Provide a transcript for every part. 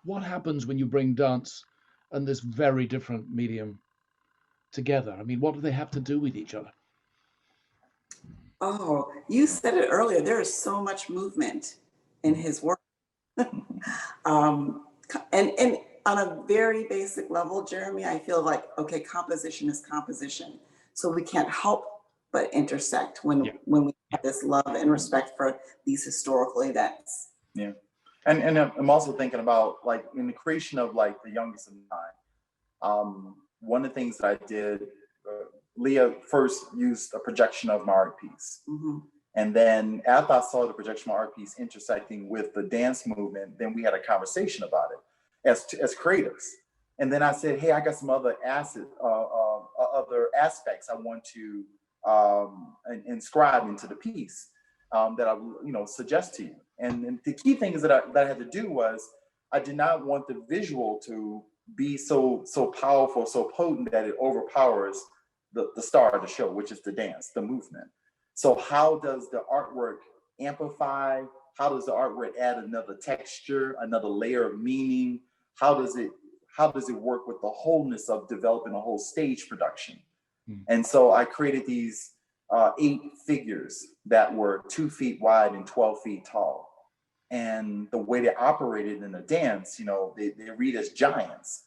what happens when you bring dance and this very different medium together? I mean, what do they have to do with each other? Oh, you said it earlier. There is so much movement in his work. um, and on a very basic level, Jeremy, I feel like, okay, composition is composition. So we can't help but intersect Yeah. when we have this love and respect for these historical events. Yeah. And I'm also thinking about, like, in the creation of, like, The Youngest of Nine, one of the things that I did, Leah first used a projection of my art piece. Mm-hmm. And then after I saw the projection of my art piece intersecting with the dance movement, then we had a conversation about it as creatives. And then I said, hey, I got some other other aspects I want to inscribe into the piece that I suggest to you. And the key thing is that I had to do was, I did not want the visual to be so powerful, so potent that it overpowers the star of the show, which is the dance, the movement. So how does the artwork amplify? How does the artwork add another texture, another layer of meaning? How does it work with the wholeness of developing a whole stage production? And so I created these 8 figures that were 2 feet wide and 12 feet tall. And the way they operated in the dance, they read as giants.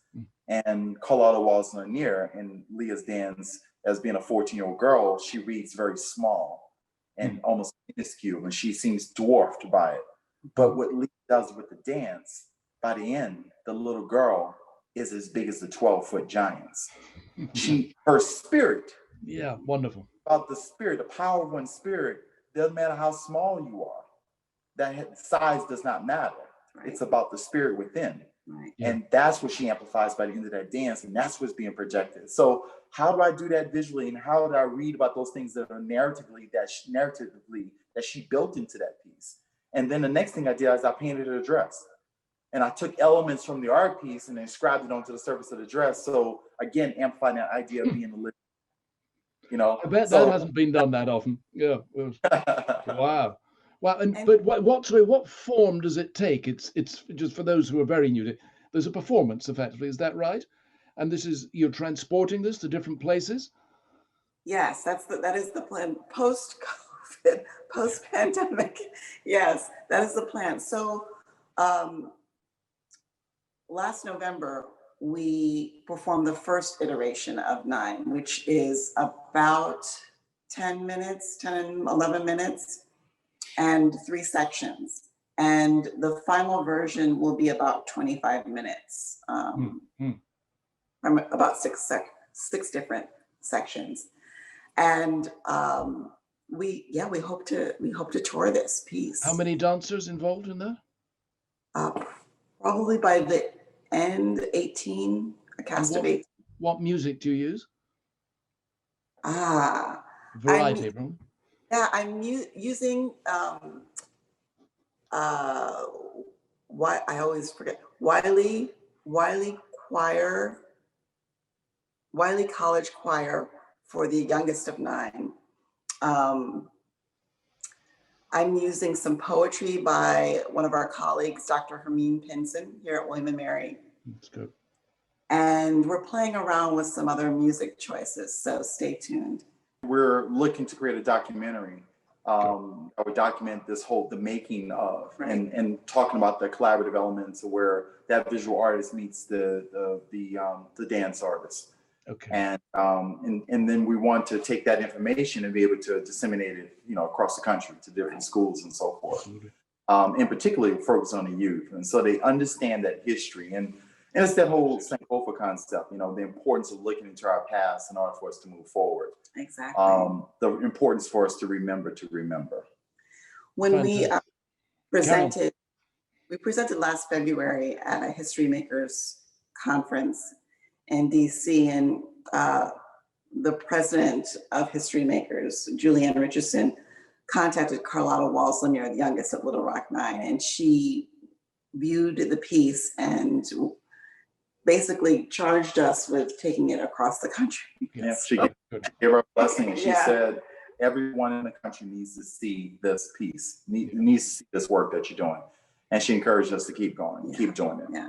And Carlotta Walls-Lanier in Leah's dance, as being a 14-year-old girl, she reads very small and almost minuscule, and she seems dwarfed by it. But what Leah does with the dance, by the end, the little girl is as big as the 12-foot giants. Her spirit. Yeah, wonderful. About the spirit, the power of one's spirit, doesn't matter how small you are. That size does not matter. Right. It's about the spirit within. Right. Yeah. And that's what she amplifies by the end of that dance, and that's what's being projected. So how do I do that visually, and how do I read about those things that are narratively that she built into that piece? And then the next thing I did is I painted her dress. And I took elements from the art piece and inscribed it onto the surface of the dress. So again, amplifying that idea of being a living, I bet that hasn't been done that often. Yeah. Wow. Well, but what form does it take? It's just for those who are very new to it. There's a performance, effectively, is that right? And you're transporting this to different places? Yes, that is the plan. Post-COVID, post-pandemic. Yes, that is the plan. So last November, we performed the first iteration of 9, which is about 10 and 11 minutes and 3 sections. And the final version will be about 25 minutes, from about six different sections. And we hope to tour this piece. How many dancers involved in that? Probably by the end, 18, a cast of 18. What music do you use? Variety, bro. Yeah, I'm using why I always forget Wiley College Choir for The Youngest of Nine. I'm using some poetry by one of our colleagues, Dr. Hermine Pinson, here at William & Mary. That's good. And we're playing around with some other music choices, so stay tuned. We're looking to create a documentary. I would document the making of, right, and talking about the collaborative elements of where that visual artist meets the dance artist. Okay. And then we want to take that information and be able to disseminate it, across the country to different schools and so forth. And particularly focus on the youth, and so they understand that history, and it's that whole Sankofa concept, the importance of looking into our past in order for us to move forward. Exactly. The importance for us to remember. When we presented last February at a History Makers conference in DC, and the president of History Makers, Julianne Richardson, contacted Carlotta Walls-Lanier, the youngest of Little Rock Nine, and she viewed the piece and basically charged us with taking it across the country. Yeah, she gave her a blessing, and she said, everyone in the country needs to see this piece, needs to see this work that you're doing. And she encouraged us to keep going, keep doing it. Yeah.